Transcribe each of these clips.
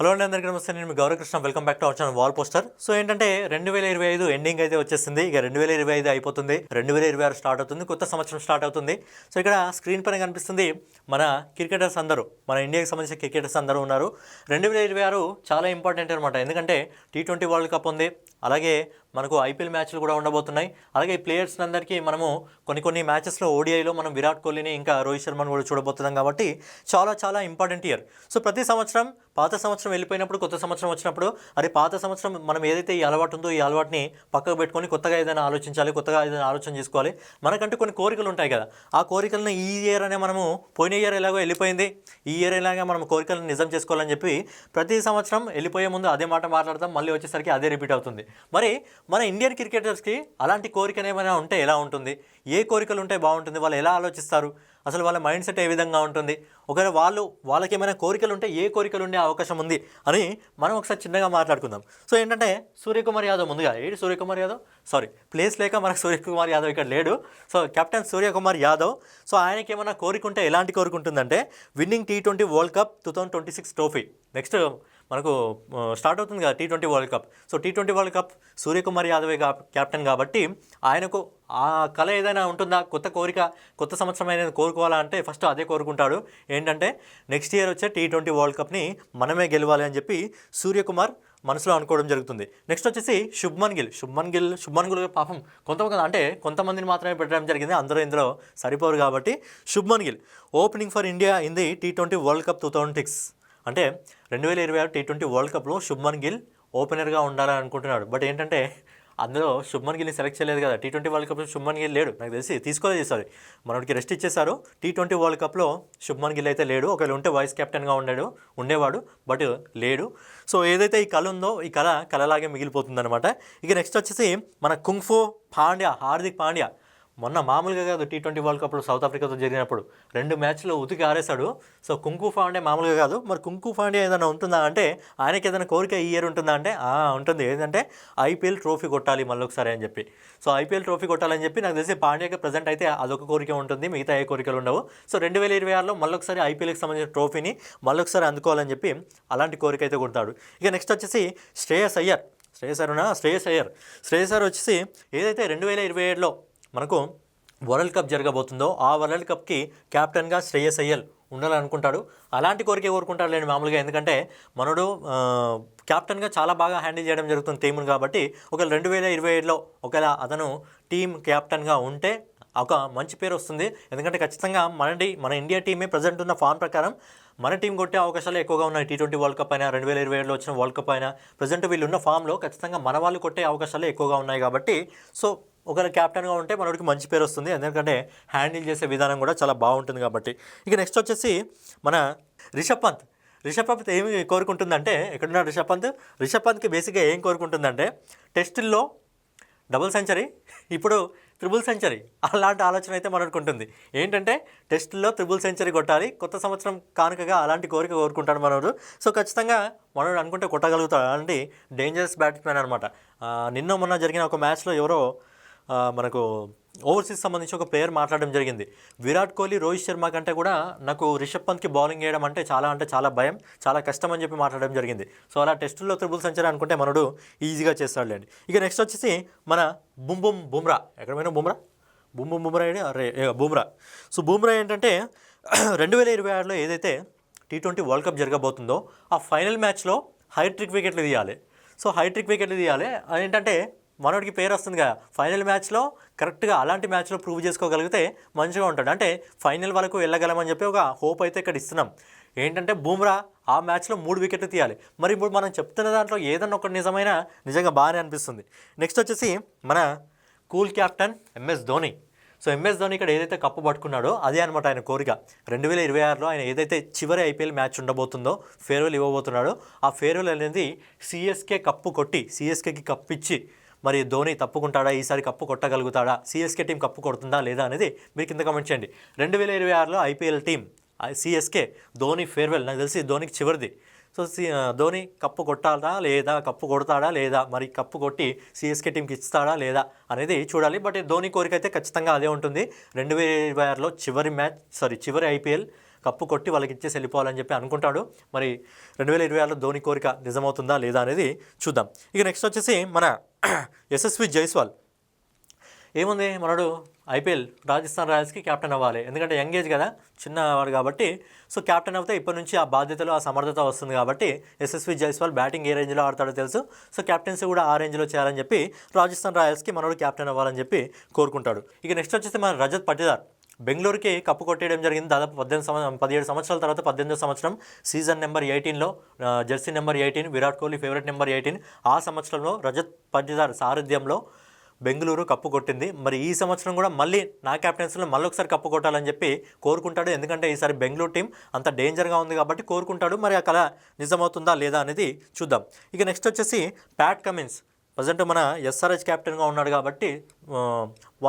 Hello అండి, అందరికీ నమస్తే. నేను మీ Gaurakrishna. Welcome back to our channel wall poster. So ఏంటంటే 2025 ఎండింగ్ అయితే వచ్చేసింది. ఇక 2025 అయిపోతుంది, 2026 స్టార్ట్ అవుతుంది, కొత్త సంవత్సరం స్టార్ట్ అవుతుంది. సో ఇక్కడ స్క్రీన్ పైన కనిపిస్తుంది మన క్రికెటర్స్ అందరూ, మన ఇండియాకి సంబంధించిన క్రికెటర్స్ అందరూ ఉన్నారు. 2026 చాలా ఇంపార్టెంట్ అనమాట. ఎందుకంటే T20 వరల్డ్ కప్ ఉంది, అలాగే మనకు ఐపీఎల్ మ్యాచ్లు కూడా ఉండబోతున్నాయి. అలాగే ఈ ప్లేయర్స్ అందరికీ మనము కొన్ని మ్యాచెస్లో ఓడిఐలో మనం విరాట్ కోహ్లీని ఇంకా రోహిత్ శర్మను కూడా చూడబోతున్నాం. కాబట్టి చాలా ఇంపార్టెంట్ ఇయర్. సో ప్రతి సంవత్సరం పాత సంవత్సరం వెళ్ళిపోయినప్పుడు కొత్త సంవత్సరం వచ్చినప్పుడు అరే పాత సంవత్సరం మనం ఏదైతే ఈ అలవాటు ఉందో ఈ అలవాటుని పక్కకు పెట్టుకొని కొత్తగా ఏదైనా ఆలోచించాలి, కొత్తగా ఏదైనా ఆలోచన చేసుకోవాలి. మనకంటూ కొన్ని కోరికలు ఉంటాయి కదా, ఆ కోరికలను ఈ ఇయర్ అనే మనము పోయిన ఇయర్ ఎలాగో వెళ్ళిపోయింది, ఈ ఇయర్ ఎలాగా మనం కోరికలను నిజం చేసుకోవాలని చెప్పి ప్రతి సంవత్సరం వెళ్ళిపోయే ముందు అదే మాట మాట్లాడతాం, మళ్ళీ వచ్చేసరికి అదే రిపీట్ అవుతుంది. మరి మన ఇండియన్ క్రికెటర్స్కి అలాంటి కోరికలు ఏమైనా ఉంటే ఎలా ఉంటుంది, ఏ కోరికలు ఉంటే బాగుంటుంది, వాళ్ళు ఎలా ఆలోచిస్తారు, అసలు వాళ్ళ మైండ్ సెట్ ఏ విధంగా ఉంటుంది, ఒకవేళ వాళ్ళకి ఏమైనా కోరికలు ఉంటే ఏ కోరికలు ఉండే అవకాశం ఉంది అని మనం ఒకసారి చిన్నగా మాట్లాడుకుందాం. సో ఏంటంటే సూర్యకుమార్ యాదవ్ ముందుగా సూర్యకుమార్ యాదవ్ ప్లేస్ లేక మనకు సూర్యకుమార్ యాదవ్ ఇక్కడ లేడు. So captain Suryakumar Yadav. So ఆయనకి ఏమైనా కోరిక ఉంటే ఎలాంటి కోరిక ఉంటుందంటే winning T20 world cup 2026 trophy. Next మనకు స్టార్ట్ అవుతుంది కదా T20 world cup. So T20 world cup Suryakumar యాదవే కెప్టెన్ కాబట్టి ఆయనకు ఆ కళ ఏదైనా ఉంటుందా, కొత్త కోరిక, కొత్త సంవత్సరం అనేది కోరుకోవాలా అంటే ఫస్ట్ అదే కోరుకుంటాడు. ఏంటంటే నెక్స్ట్ ఇయర్ వచ్చే T20 వరల్డ్ కప్ని మనమే గెలవాలి అని చెప్పి సూర్యకుమార్ మనసులో అనుకోవడం జరుగుతుంది. నెక్స్ట్ వచ్చేసి శుభ్మన్ గిల్ పాపం కొంతమందిని మాత్రమే పెట్టడం జరిగింది, అందరూ ఇందులో సరిపోరు కాబట్టి Shubman Gill opening for India in the T20 world cup 2026. అంటే 2026 T20 వరల్డ్ కప్లో శుభ్మన్ గిల్ ఓపెనర్గా ఉండాలని అనుకుంటున్నాడు. బట్ ఏంటంటే అందులో శుభ్మన్ గిల్ని సెలెక్ట్ చేయలేదు కదా, T20 వరల్డ్ కప్లో శుభ్మన్ గిల్ లేడు, నాకు తెలిసి తీసుకోలేదు. మనకి రెస్ట్ ఇచ్చేశారు. T20 వరల్డ్ కప్లో శుభ్మన్ గిల్ అయితే లేడు, ఒకవేళ ఉంటే వైస్ కెప్టెన్గా ఉండేవాడు, బట్ లేడు. సో ఏదైతే ఈ కళ ఉందో ఈ కళలాగే మిగిలిపోతుంది అనమాట. ఇక నెక్స్ట్ వచ్చేసి మన కుంగ్ఫు హార్దిక్ పాండ్యా మొన్న మామూలుగా కాదు, T20 వరల్డ్ కప్లో సౌత్ ఆఫ్రికాతో జరిగినప్పుడు 2 మ్యాచ్లు ఉతికి ఆరేశాడు. సో కుంకు పాండ్యా మామూలుగా కాదు. మరి కుంకు పాండ్యా ఏదైనా ఉంటుందా అంటే ఆయనకి ఏదైనా కోరిక ఈ ఇయర్ ఉంటుందా అంటే ఉంటుంది. ఏంటంటే ఐపీఎల్ ట్రోఫీ కొట్టాలి మళ్ళీ ఒకసారి అని చెప్పి. సో ఐపీఎల్ ట్రోఫీ కొట్టాలని చెప్పి నాకు తెలిసి పాండ్యాకి ప్రజెంట్ అయితే అదొక కోరిక ఉంటుంది, మిగతా ఏ కోరికలు ఉండవు. సో 2026లో మళ్ళొకసారి ఐపీఎల్కి సంబంధించిన ట్రోఫీని మళ్ళొకసారి అందుకోవాలని చెప్పి అలాంటి కోరిక అయితే కొడతాడు. ఇక నెక్స్ట్ వచ్చేసి శ్రేయస్ అయ్యర్ వచ్చేసి ఏదైతే 2027లో మనకు వరల్డ్ కప్ జరగబోతుందో ఆ వరల్డ్ కప్కి క్యాప్టెన్గా శ్రేయస్ అయ్యర్ ఉండాలనుకుంటాడు. అలాంటి కోరికే కోరుకుంటాడు లేండి మామూలుగా. ఎందుకంటే మనడు క్యాప్టెన్గా చాలా బాగా హ్యాండిల్ చేయడం జరుగుతుంది టీమును. కాబట్టి ఒకవేళ 2027లో ఒకవేళ అతను టీం క్యాప్టెన్గా ఉంటే ఒక మంచి పేరు వస్తుంది. ఎందుకంటే ఖచ్చితంగా మన ఇండియా టీమే ప్రజెంట్ ఉన్న ఫామ్ ప్రకారం మన టీం కొట్టే అవకాశాలు ఎక్కువగా ఉన్నాయి. T20 వరల్డ్ కప్ అయినా 2027లో వచ్చిన వరల్డ్ కప్ అయినా ప్రజెంట్ వీళ్ళు ఉన్న ఫామ్లో ఖచ్చితంగా మన వాళ్ళు కొట్టే అవకాశాలు ఎక్కువగా ఉన్నాయి. కాబట్టి సో ఒకవేళ క్యాప్టెన్గా ఉంటే మనకి మంచి పేరు వస్తుంది, ఎందుకంటే హ్యాండిల్ చేసే విధానం కూడా చాలా బాగుంటుంది కాబట్టి. ఇక నెక్స్ట్ వచ్చేసి మన రిషబ్ పంత్ ఏమి కోరుకుంటుందంటే, ఎక్కడున్న రిషబ్ పంత్కి బేసిక్గా ఏం కోరుకుంటుందంటే టెస్టుల్లో డబుల్ సెంచరీ, ఇప్పుడు ట్రిపుల్ సెంచరీ, అలాంటి ఆలోచన అయితే మనకు ఉంటుంది. ఏంటంటే టెస్టుల్లో ట్రిపుల్ సెంచరీ కొట్టాలి, కొత్త సంవత్సరం కానుకగా అలాంటి కోరిక కోరుకుంటాడు మనోడు. సో ఖచ్చితంగా మనోడు అనుకుంటే కొట్టగలుగుతాడు. అలాంటి డేంజరస్ బ్యాట్స్మెన్ అనమాట. మొన్న జరిగిన ఒక మ్యాచ్లో ఎవరో మనకు ఓవర్సీస్ సంబంధించి ఒక ప్లేయర్ మాట్లాడడం జరిగింది. విరాట్ కోహ్లీ, రోహిత్ శర్మ కంటే కూడా నాకు రిషబ్ పంత్కి బౌలింగ్ వేయడం అంటే చాలా భయం, చాలా కష్టం అని చెప్పి మాట్లాడడం జరిగింది. సో అలా టెస్టుల్లో ట్రిపుల్ సెంచరీ అనుకుంటే మనడు ఈజీగా చేస్తాడులేండి. ఇక నెక్స్ట్ వచ్చేసి మన బుమ్రా. ఎక్కడ పోయినా బుమ్రా. సో బుమ్రా ఏంటంటే 2026లో ఏదైతే T20 వరల్డ్ కప్ జరగబోతుందో ఆ ఫైనల్ మ్యాచ్లో హైట్రిక్ వికెట్లు తీయాలి. సో హైట్రిక్ వికెట్లు తీయాలి ఏంటంటే మనోడికి పేరు వస్తుంది కదా, ఫైనల్ మ్యాచ్లో కరెక్ట్గా అలాంటి మ్యాచ్లో ప్రూవ్ చేసుకోగలిగితే మంచిగా ఉంటాడు. అంటే ఫైనల్ వరకు వెళ్ళగలమని చెప్పి ఒక హోప్ అయితే ఇక్కడ ఇస్తున్నాం. ఏంటంటే బుమ్రా ఆ మ్యాచ్లో 3 వికెట్లు తీయాలి. మరి ఇప్పుడు మనం చెప్తున్న దాంట్లో ఏదన్నా ఒకటి నిజంగా బాగానే అనిపిస్తుంది. నెక్స్ట్ వచ్చేసి మన cool captain MS Dhoni. So MS Dhoni ఇక్కడ ఏదైతే కప్పు పట్టుకున్నాడో అదే అనమాట ఆయన కోరిక. 2026లో ఆయన ఏదైతే చివరి ఐపీఎల్ మ్యాచ్ ఉండబోతుందో, ఫేర్వెల్ ఇవ్వబోతున్నాడో, ఆ ఫేర్వెల్ అనేది CSK కప్పు కొట్టి CSKకి కప్పు ఇచ్చి మరి ధోని తప్పుకుంటాడా, ఈసారి కప్పు కొట్టగలుగుతాడా, CSK టీం కప్పు కొడుతుందా లేదా అనేది మీరు కింద కామెంట్ చేయండి. 2026లో IPL team CSK Dhoni farewell నాకు తెలిసి ధోనికి చివరిది. సో ధోని కప్పు కొడతాడా లేదా, మరి కప్పు కొట్టి CSK టీంకి ఇస్తాడా లేదా అనేది చూడాలి. బట్ ధోని కోరిక అయితే ఖచ్చితంగా అదే ఉంటుంది. 2026లో చివరి ఐపీఎల్ కప్పు కొట్టి వాళ్ళకి ఇచ్చేసి వెళ్ళిపోవాలని చెప్పి అనుకుంటాడు. మరి 2026లో ధోని కోరిక నిజమవుతుందా లేదా అనేది చూద్దాం. ఇక నెక్స్ట్ వచ్చేసి మన యశస్వి జైస్వాల్ ఏముంది, మనడు ఐపీఎల్ రాజస్థాన్ రాయల్స్కి క్యాప్టెన్ అవ్వాలి. ఎందుకంటే యంగ్ ఏజ్ కదా, చిన్నవాడు కాబట్టి. సో క్యాప్టెన్ అవుతే ఇప్పటి నుంచి ఆ బాధ్యతలు, ఆ సమర్థత వస్తుంది కాబట్టి యశస్వి జైస్వాల్ బ్యాటింగ్ ఏ రేంజ్లో ఆడతాడో తెలుసు. సో క్యాప్టెన్సీ కూడా ఆ రేంజ్లో చేయాలని చెప్పి రాజస్థాన్ రాయల్స్కి మనోడు క్యాప్టెన్ అవ్వాలని చెప్పి కోరుకుంటాడు. ఇక నెక్స్ట్ వచ్చేసి మన రజత్ పటిదార్ బెంగళూరుకి కప్పు కొట్టేయడం జరిగింది. దాదాపు 17 సంవత్సరాల తర్వాత 18వ సంవత్సరం సీజన్ నెంబర్ 18లో jersey number 18 Virat Kohli favourite number 18 ఆ సంవత్సరంలో రజత్ పటిదార్ సారథ్యంలో బెంగళూరు కప్పు కొట్టింది. మరి ఈ సంవత్సరం కూడా మళ్ళీ నా క్యాప్టెన్సీలో మళ్ళీ ఒకసారి కప్పు కొట్టాలని చెప్పి కోరుకుంటాడు. ఎందుకంటే ఈసారి బెంగళూరు టీం అంత డేంజర్గా ఉంది కాబట్టి కోరుకుంటాడు. మరి ఆ కళ నిజమవుతుందా లేదా అనేది చూద్దాం. ఇక నెక్స్ట్ వచ్చేసి ప్యాట్ కమిన్స్ ప్రజెంట్ మన ఎస్ఆర్హెచ్ క్యాప్టెన్గా ఉన్నాడు కాబట్టి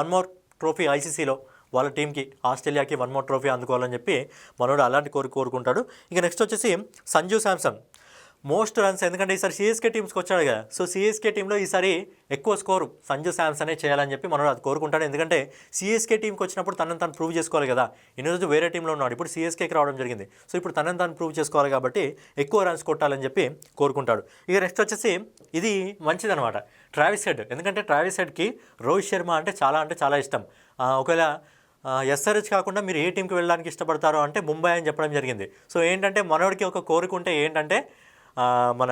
1 మోర్ ట్రోఫీ ఐసీసీలో వాళ్ళ టీంకి ఆస్ట్రేలియాకి 1 మోర్ ట్రోఫీ అందుకోవాలని చెప్పి మనోడు అలాంటి కోరుకుంటాడు. ఇక నెక్స్ట్ వచ్చేసి సంజు శాంసన్ మోస్ట్ రన్స్, ఎందుకంటే ఈసారి సిఎస్కే టీమ్స్కి వచ్చాడు కదా. సో సిఎస్కే టీంలో ఈసారి ఎక్కువ స్కోరు సంజు శాంసనే చేయాలని చెప్పి మనోడు అది కోరుకుంటాడు. ఎందుకంటే సిఎస్కే టీంకి వచ్చినప్పుడు తనని తను ప్రూవ్ చేసుకోవాలి కదా. ఇన్ని రోజు వేరే టీంలో ఉన్నాడు, ఇప్పుడు సిఎస్కేకి రావడం జరిగింది. సో ఇప్పుడు తనని తను ప్రూవ్ చేసుకోవాలి కాబట్టి ఎక్కువ రన్స్ కొట్టాలని చెప్పి కోరుకుంటాడు. ఇక నెక్స్ట్ వచ్చేసి ఇది మంచిదనమాట, ట్రావిస్ హెడ్. ఎందుకంటే ట్రావిస్ హెడ్కి రోహిత్ శర్మ అంటే చాలా ఇష్టం. ఒకవేళ ఎస్ఆర్హెచ్ కాకుండా మీరు ఏ టీంకి వెళ్ళడానికి ఇష్టపడతారో అంటే ముంబై అని చెప్పడం జరిగింది. సో ఏంటంటే మనోడికి ఒక కోరుకుంటే ఏంటంటే మన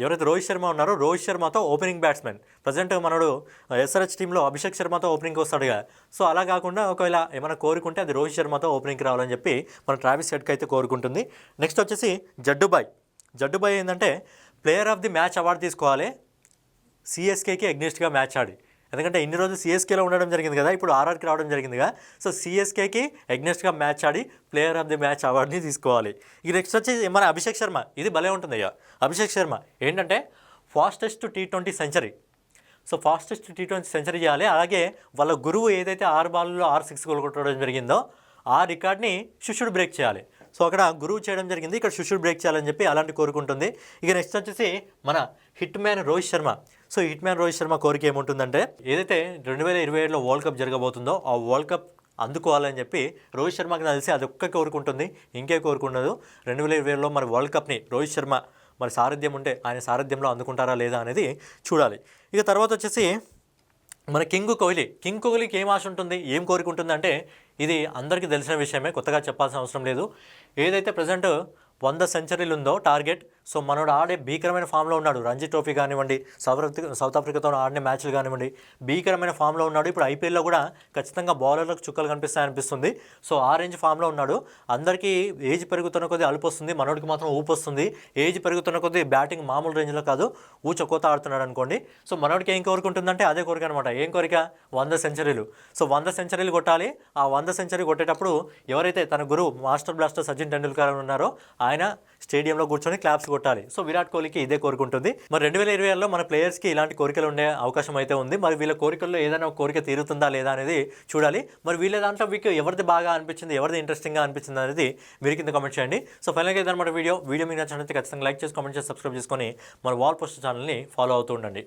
ఎవరైతే రోహిత్ శర్మ ఉన్నారో రోహిత్ శర్మతో ఓపెనింగ్ బ్యాట్స్మెన్ ప్రజెంట్ మనోడు ఎస్ఆర్హెచ్ టీంలో అభిషేక్ శర్మతో ఓపెనింగ్కి వస్తాడుగా. సో అలా కాకుండా ఒకవేళ ఏమైనా కోరుకుంటే అది రోహిత్ శర్మతో ఓపెనింగ్కి రావాలని చెప్పి మన ట్రావిస్ హెడ్కి అయితే కోరుకుంటుంది. నెక్స్ట్ వచ్చేసి జడ్డుబాయ్ ఏంటంటే player of the match award తీసుకోవాలి సిఎస్కేకి ఎగ్నెస్ట్గా మ్యాచ్ ఆడి. ఎందుకంటే ఇన్ని రోజులు సిఎస్కేలో ఉండడం జరిగింది కదా, ఇప్పుడు ఆర్ఆర్కి రావడం జరిగిందిగా. సో సిఎస్కేకి ఎగ్నెస్ట్గా మ్యాచ్ ఆడి ప్లేయర్ ఆఫ్ ది మ్యాచ్ అవార్డుని తీసుకోవాలి. ఇక నెక్స్ట్ వచ్చి మన అభిషేక్ శర్మ, ఇది భలే ఉంటుంది అయ్యా. అభిషేక్ శర్మ ఏంటంటే fastest T20 century. So fastest T20 century చేయాలి. అలాగే వాళ్ళ గురువు ఏదైతే 6 బాల్లో 6 సిక్స్ కొట్టడం జరిగిందో ఆ రికార్డ్ని శిష్యుడు బ్రేక్ చేయాలి. సో అక్కడ గురువు చేయడం జరిగింది, ఇక్కడ శిష్యుడు బ్రేక్ చేయాలని చెప్పి అలాంటి కోరుకుంటుంది. ఇక నెక్స్ట్ వచ్చేసి మన hit man Rohit Sharma. So hit man Rohit Sharma కోరిక ఏముంటుందంటే ఏదైతే 2027లో వరల్డ్ కప్ జరగబోతుందో ఆ వరల్డ్ కప్ అందుకోవాలని చెప్పి రోహిత్ శర్మకి తెలిసి అది ఒక్క కోరుకుంటుంది, ఇంకే కోరుకున్నదు. 2027లో మరి వరల్డ్ కప్ని రోహిత్ శర్మ మరి సారథ్యం ఉంటే ఆయన సారథ్యంలో అందుకుంటారా లేదా అనేది చూడాలి. ఇక తర్వాత వచ్చేసి మన కింగ్ కోహ్లీకి ఏం ఆశ ఉంటుంది, ఏం కోరుకుంటుంది అంటే ఇది అందరికీ తెలిసిన విషయమే, కొత్తగా చెప్పాల్సిన అవసరం లేదు. ఏదైతే ప్రజెంట్ 100 సెంచరీలు ఉందో టార్గెట్. సో మనోడు ఆడే భీకరమైన ఫామ్లో ఉన్నాడు. రంజీ ట్రోఫీ కానివ్వండి, సౌత్ ఆఫ్రికాతో ఆడిన మ్యాచ్లు కానివ్వండి, భీకరమైన ఫామ్లో ఉన్నాడు. ఇప్పుడు ఐపీఎల్లో కూడా ఖచ్చితంగా బౌలర్లకు చుక్కలు కనిపిస్తాయనిపిస్తుంది. సో ఆ రేంజ్ ఫామ్లో ఉన్నాడు. అందరికీ ఏజ్ పెరుగుతున్న కొద్దీ అలుపు వస్తుంది, మనోడికి మాత్రం ఊపు వస్తుంది. ఏజ్ పెరుగుతున్న కొద్దీ బ్యాటింగ్ మామూలు రేంజ్లో కాదు, ఊచకోత ఆడుతున్నాడు అనుకోండి. సో మనోడికి ఏం కోరుకుంటుందంటే అదే కోరిక అనమాట. ఏం కోరిక? 100 సెంచరీలు. సో 100 సెంచరీలు కొట్టాలి. ఆ 100 సెంచరీ కొట్టేటప్పుడు ఎవరైతే తన గురువు మాస్టర్ బ్లాస్టర్ సచిన్ టెండూల్కర్ ఉన్నారో ఆయన స్టేడియంలో కూర్చొని క్లాప్స్ కొట్టాలి. సో విరాట్ కోహ్లీకి ఇదే కోరుకుంటుంది. మరి 2026లో మన ప్లేయర్స్కి ఇలాంటి కోరికలు ఉండే అవకాశం అయితే ఉంది. మరి వీళ్ళ కోరికల్లో ఏదైనా ఒక కోరిక తీరుతుందా లేదా అనేది చూడాలి. మరి వీళ్ళ దాంట్లో మీకు ఎవరిది బాగా అనిపించింది, ఎవరిది ఇంట్రెస్టింగ్గా అనిపించింది అనేది మీరు కింద కామెంట్ చేయండి. సో ఫైనల్గా ఇదన్నమాట వీడియో మీకు నచ్చినట్లయితే ఖచ్చితంగా లైక్ చేసి కామెంట్ చేసి సబ్స్క్రైబ్ చేసుకొని మన వాల్ పోస్టర్ ఛానల్ని ఫాలో అవుతూ ఉండండి.